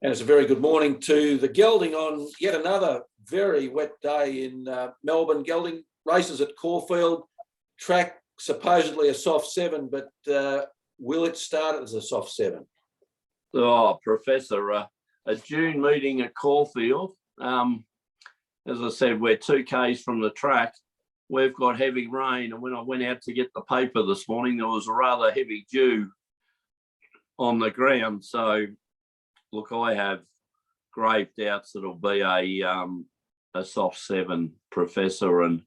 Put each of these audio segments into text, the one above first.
And it's a very good morning to the Gelding on yet another very wet day in Melbourne. Gelding races at Caulfield, track supposedly a soft 7, but will it start as a soft 7? Oh, Professor, a June meeting at Caulfield. As I said, we're 2 Ks from the track. We've got heavy rain, and when I went out to get the paper this morning, there was a rather heavy dew on the ground. So, look, I have grave doubts it'll be a soft 7, Professor. And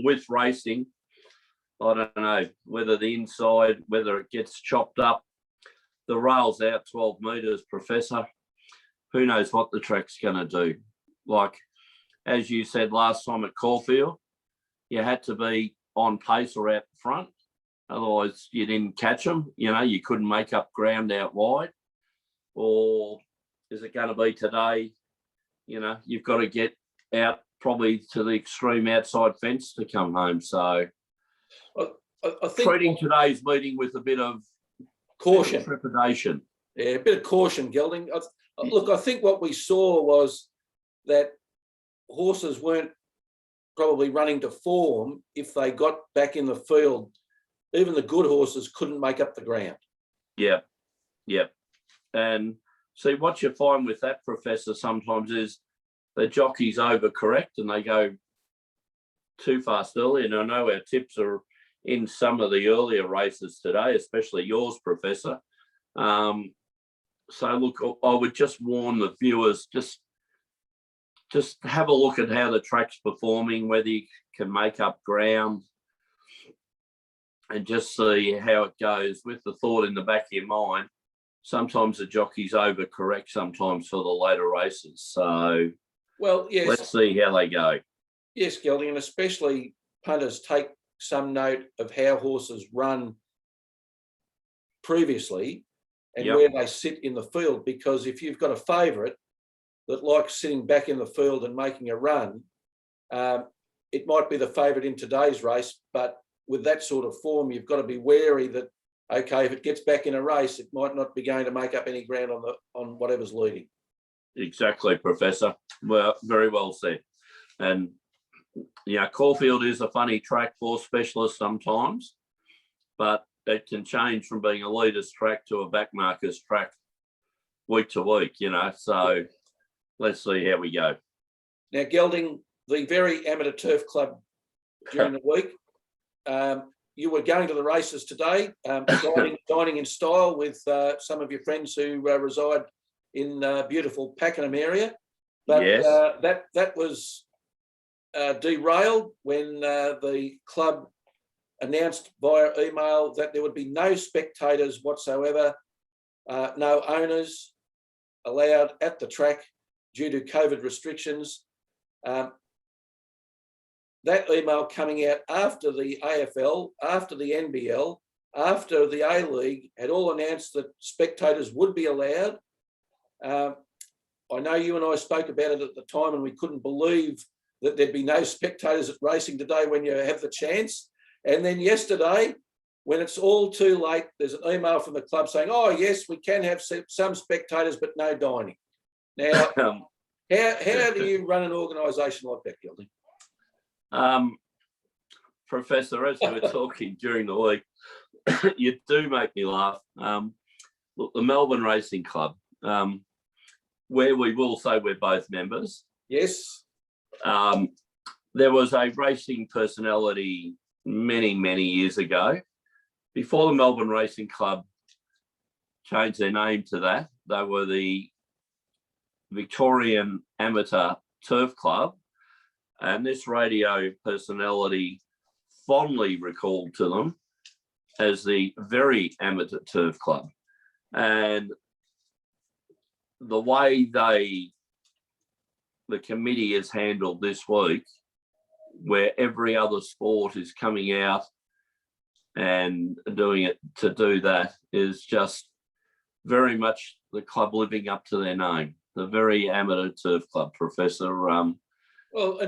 with racing, I don't know whether the inside, whether it gets chopped up. The rail's out 12 metres, Professor. Who knows what the track's going to do? Like, as you said last time at Caulfield, you had to be on pace or out front. Otherwise, you didn't catch them. You know, you couldn't make up ground out wide. Or is it going to be today, you know, you've got to get out probably to the extreme outside fence to come home. So I think treating today's meeting with a bit of caution, trepidation. Yeah, a bit of caution, Gelding. Look, I think what we saw was that horses weren't probably running to form if they got back in the field. Even the good horses couldn't make up the ground. Yeah. And see, what you find with that, Professor, sometimes is the jockeys overcorrect and they go too fast early. And I know our tips are in some of the earlier races today, especially yours, Professor. So, look, I would just warn the viewers, just have a look at how the track's performing, whether you can make up ground, and just see how it goes with the thought in the back of your mind. Sometimes the jockeys overcorrect sometimes for the later races. So, well, yes, let's see how they go. Yes, Gelding, and especially punters take some note of how horses run previously and where they sit in the field, because if you've got a favourite that likes sitting back in the field and making a run, it might be the favourite in today's race, but with that sort of form, you've got to be wary that, okay, if it gets back in a race, it might not be going to make up any ground on whatever's leading. Exactly, Professor. Well, very well said. And yeah, Caulfield is a funny track for specialists sometimes, but it can change from being a leaders track to a backmarkers track week to week, you know. So let's see how we go. Now, Gelding, the very amateur turf club during the week, you were going to the races today, dining in style with some of your friends who reside in beautiful Pakenham area. But yes. That was derailed when the club announced via email that there would be no spectators whatsoever, no owners allowed at the track due to COVID restrictions. That email coming out after the AFL, after the NBL, after the A-League had all announced that spectators would be allowed. I know you and I spoke about it at the time and we couldn't believe that there'd be no spectators at racing today when you have the chance. And then yesterday, when it's all too late, there's an email from the club saying, oh, yes, we can have some spectators, but no dining. Now, how do you run an organisation like that, Gelding? Professor, as we were talking during the week, you do make me laugh. Look, the Melbourne Racing Club, where we will say we're both members. Yes. There was a racing personality many, many years ago. Before the Melbourne Racing Club changed their name to that, they were the Victorian Amateur Turf Club. And this radio personality fondly recalled to them as the Very Amateur Turf Club. And the way the committee has handled this week, where every other sport is coming out and doing it to do that, is just very much the club living up to their name, the Very Amateur Turf Club, Professor. Well,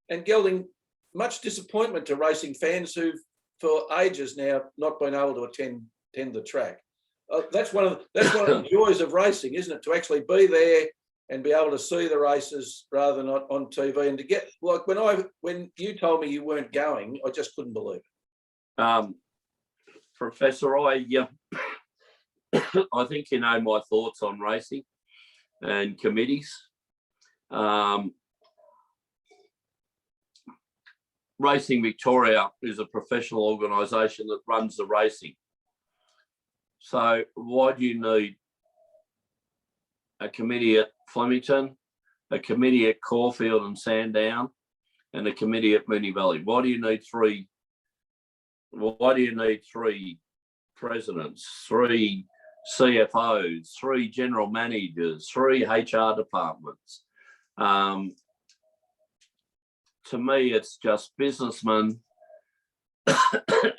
and Gelding, much disappointment to racing fans who've for ages now not been able to attend attend the track. That's one of the joys of racing, isn't it? To actually be there and be able to see the races rather than on TV, and to get like when you told me you weren't going, I just couldn't believe it. Professor, I think you know my thoughts on racing and committees. Racing Victoria is a professional organisation that runs the racing. So why do you need a committee at Flemington, a committee at Caulfield and Sandown, and a committee at Moonee Valley? Why do you need three? Why do you need three presidents, three CFOs, three general managers, three HR departments? To me, it's just businessmen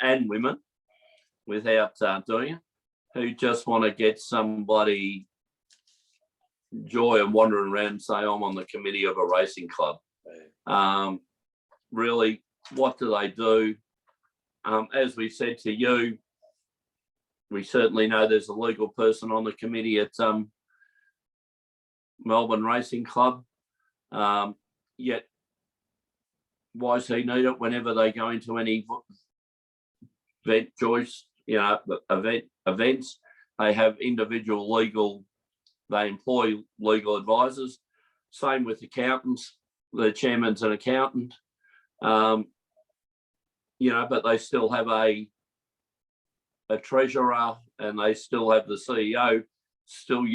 and women without doing it, who just want to get somebody joy of wandering around and say, I'm on the committee of a racing club. Really, what do they do? As we said to you, we certainly know there's a legal person on the committee at Melbourne Racing Club. Yet, why does he need it whenever they go into any event choice, events? They have individual legal, they employ legal advisors. Same with accountants, the chairman's an accountant, but they still have a treasurer, and they still have the CEO still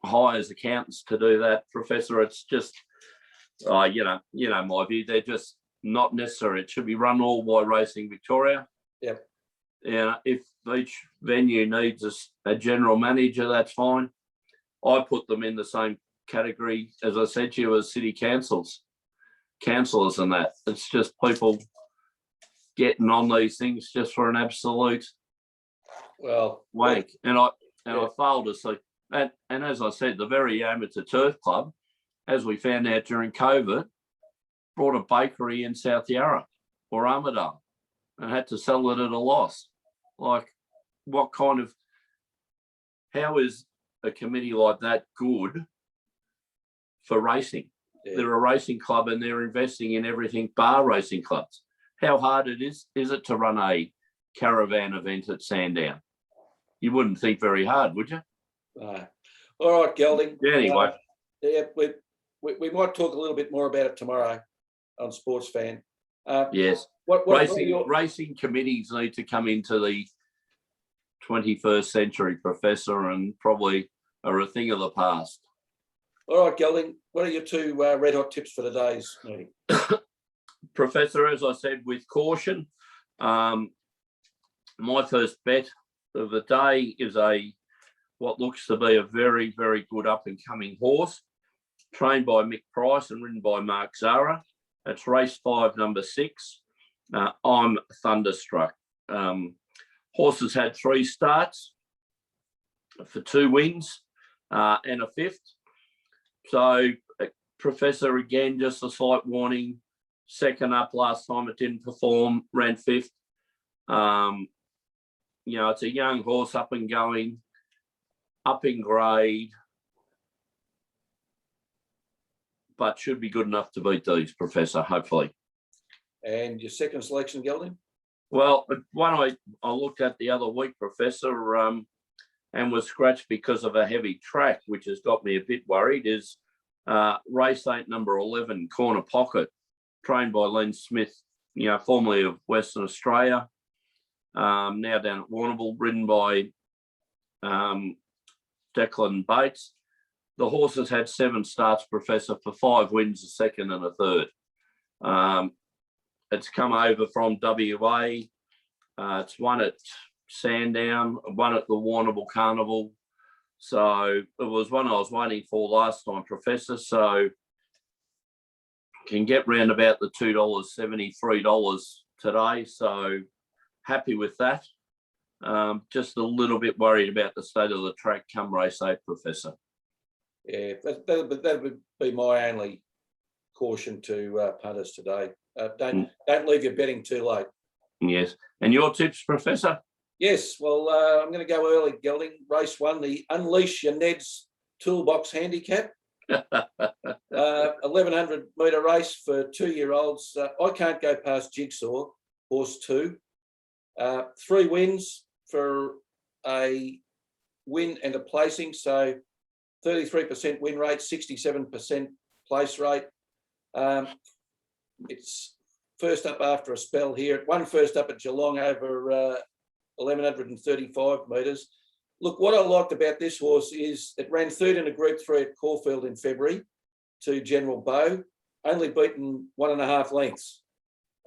hires accountants to do that. Professor, it's just, my view, they're just not necessary. It should be run all by Racing Victoria. Yep. If each venue needs a general manager, that's fine. I put them in the same category, as I said to you, as city councillors and that. It's just people getting on these things just for an absolute wank. And I failed to see. And as I said, the very amateur turf club, as we found out during COVID, brought a bakery in South Yarra or Armidale and had to sell it at a loss. Like, how is a committee like that good for racing? Yeah. They're a racing club and they're investing in everything bar racing clubs. How hard is it to run a caravan event at Sandown? You wouldn't think very hard, would you? All right, Gelding. Anyway. We might talk a little bit more about it tomorrow on Sports Fan. Yes. Racing committees need to come into the 21st century, Professor, and probably are a thing of the past. All right, Gelding, what are your two red hot tips for today's meeting? Professor, as I said, with caution, my first bet of the day is what looks to be a very, very good up-and-coming horse, trained by Mick Price and ridden by Mark Zara. It's race 5, number 6. I'm Thunderstruck. Horse has had 3 starts for 2 wins and a 5th. So, Professor, again, just a slight warning. Second up last time, it didn't perform, ran 5th. It's a young horse, up and going, up in grade, but should be good enough to beat these, Professor, hopefully. And your second selection, Gelding? Well, one I looked at the other week, Professor, and was scratched because of a heavy track, which has got me a bit worried, is race 8, number 11, Corner Pocket, trained by Len Smith, formerly of Western Australia, now down at Warrnambool, ridden by Declan Bates. The horse has had 7 starts, Professor, for 5 wins, a second and a third. It's come over from WA. It's won at Sandown, won at the Warrnambool Carnival. So it was one I was waiting for last time, Professor. So can get round about the $2.70, $3 today. So happy with that. Just a little bit worried about the state of the track come race 8, Professor. Yeah, that would be my only caution to punters today. Don't leave your betting too late. Yes. And your tips, Professor? Yes, well, I'm going to go early, Gelding. Race 1, the Unleash Your Ned's Toolbox Handicap. 1100 metre race for 2-year-olds. I can't go past Jigsaw, horse 2. 3 wins for a win and a placing, so 33% win rate, 67% place rate. It's first up after a spell here. It won first up at Geelong over 1135 metres. Look, what I liked about this horse is it ran third in a Group 3 at Caulfield in February to General Bow, only beaten 1.5 lengths,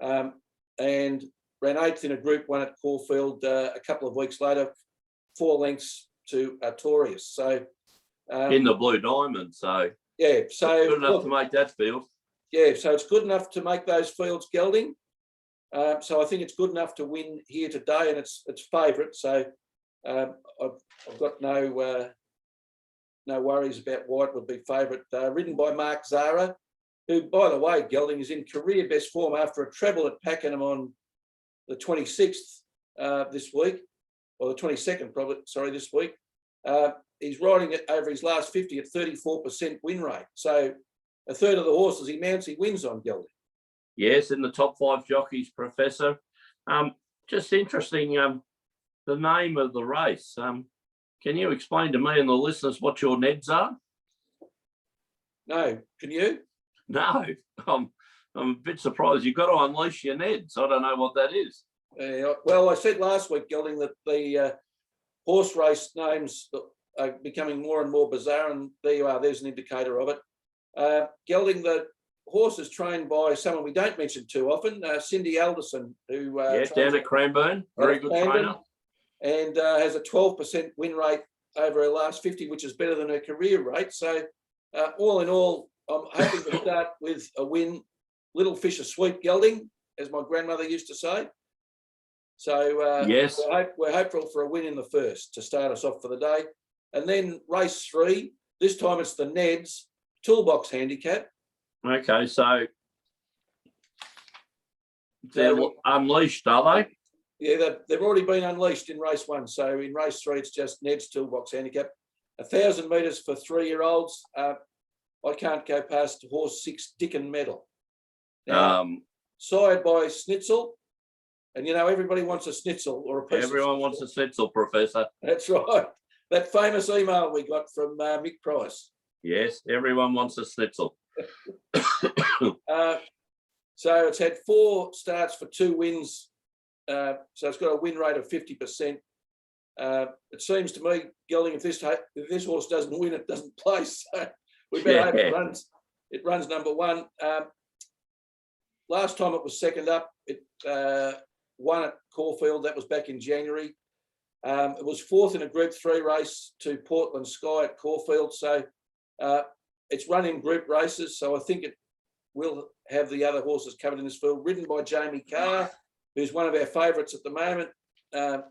and ran 8th in a Group 1 at Caulfield a couple of weeks later, 4 lengths to Artorias. So in the Blue Diamond, so yeah, so good enough to make that field. Yeah, so it's good enough to make those fields, Gelding. So I think it's good enough to win here today, and it's favourite. So I've got no worries about why it would be favourite. Ridden by Mark Zara, who, by the way, Gelding is in career best form after a treble at Pakenham on the 26th this week, or the 22nd, probably. Sorry, this week. He's riding it over his last 50 at 34% win rate. So a third of the horses he mounts, he wins on, Gelding. Yes, in the top 5 jockeys, Professor. Just interesting, the name of the race. Can you explain to me and the listeners what your Neds are? No, can you? No, I'm a bit surprised. You've got to unleash your Neds. I don't know what that is. Well, I said last week, Gelding, that the horse race names are becoming more and more bizarre, and there you are. There's an indicator of it. Gelding, the horse is trained by someone we don't mention too often, Cindy Alderson, who down at Cranbourne, very good trainer, and has a 12% win rate over her last 50, which is better than her career rate. So all in all, I'm hoping to start with a win. Little fish are sweet, Gelding, as my grandmother used to say. So yes, we're hopeful for a win in the first to start us off for the day. And then race 3, this time it's the Neds Toolbox Handicap. Okay, so they're unleashed, are they? Yeah, they've already been unleashed in race 1. So in race 3, it's just Ned's Toolbox Handicap. 1,000 metres for 3-year-olds. I can't go past horse 6, Dickon Medal. Now, sired by Schnitzel. And, everybody wants a Schnitzel or a piece. Everyone wants a Schnitzel, Professor. That's right. That famous email we got from Mick Price. Yes, everyone wants a Schnitzel. So it's had 4 starts for 2 wins. So it's got a win rate of 50%. It seems to me, Gelding, if this horse doesn't win, it doesn't place. So we better hope it runs number 1. Last time it was second up, it won at Caulfield. That was back in January. It was 4th in a Group 3 race to Portland Sky at Caulfield. So it's run in group races. So I think it will have the other horses covered in this field. Ridden by Jamie Carr, who's one of our favourites at the moment. Her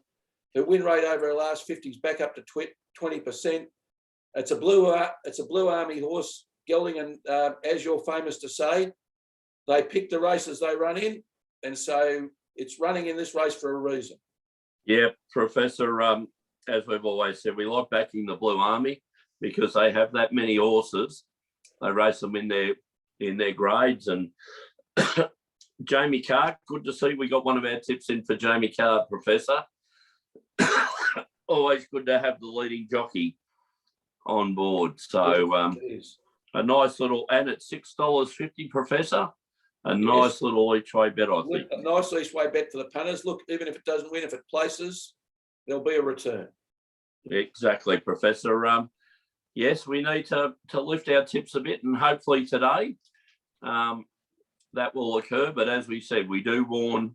win rate over her last 50 is back up to 20%. It's a Blue Army horse, Gelding, and as you're famous to say, they pick the races they run in, and so it's running in this race for a reason. Yeah, Professor, as we've always said, we like backing the Blue Army because they have that many horses. They race them in their grades. And Jamie Carr, good to see we got one of our tips in for Jamie Carr, Professor. Always good to have the leading jockey on board. So a nice little, and at $6.50, Professor. A nice little each way bet, I think. A nice each way bet for the punters. Look, even if it doesn't win, if it places, there'll be a return. Exactly, Professor. Yes, we need to lift our tips a bit, and hopefully today that will occur. But as we said, we do warn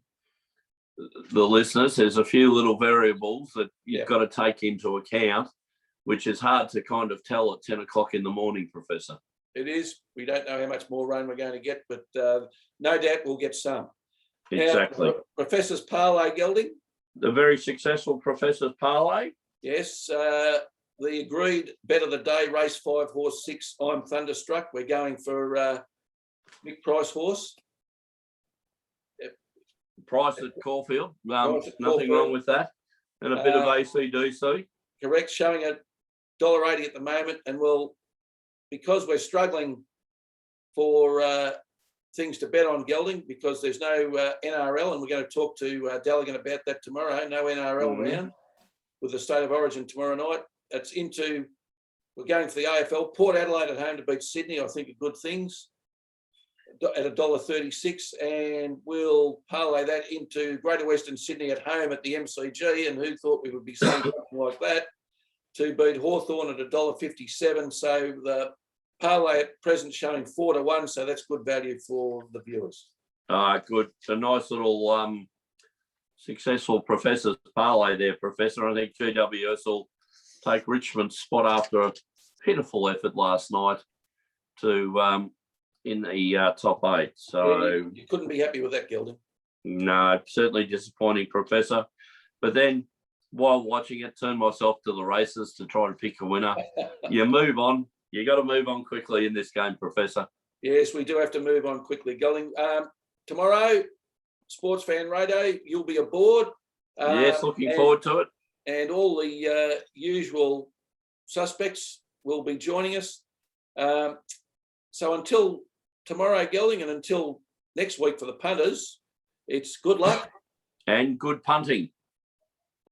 the listeners, there's a few little variables that you've got to take into account, which is hard to kind of tell at 10 o'clock in the morning, Professor. It is. We don't know how much more rain we're going to get, but no doubt we'll get some. Exactly. Now, Professor's Parlay, Gelding. The very successful Professor's Parlay. Yes. The agreed bet of the day, race 5, horse 6, I'm Thunderstruck. We're going for Mick Price horse. Price at Caulfield. Price at Nothing Caulfield. wrong with that. And a bit of ACDC. Correct, showing $1.80 at the moment, and because we're struggling for things to bet on Gelding because there's no NRL, and we're going to talk to Delegan about that tomorrow. No NRL round with the State of Origin tomorrow night. We're going for the AFL. Port Adelaide at home to beat Sydney, I think, are good things at $1.36, and we'll parlay that into Greater Western Sydney at home at the MCG, and who thought we would be seeing something like that, to beat Hawthorn at $1.57. So the parlay at present showing 4-1, so that's good value for the viewers. Good. A nice little successful Professor's parlay there, Professor. I think GWS will take Richmond's spot after a pitiful effort last night to in the top 8. So yeah, you couldn't be happy with that, Gelding. No, certainly disappointing, Professor. But then while watching it, turn myself to the races to try and pick a winner. You move on. You got to move on quickly in this game, Professor. Yes, we do have to move on quickly, Gelding. Tomorrow, Sports Fan Radio, you'll be aboard. Yes, looking forward to it. And all the usual suspects will be joining us. So until tomorrow, Gelding, and until next week for the punters, it's good luck. And good punting.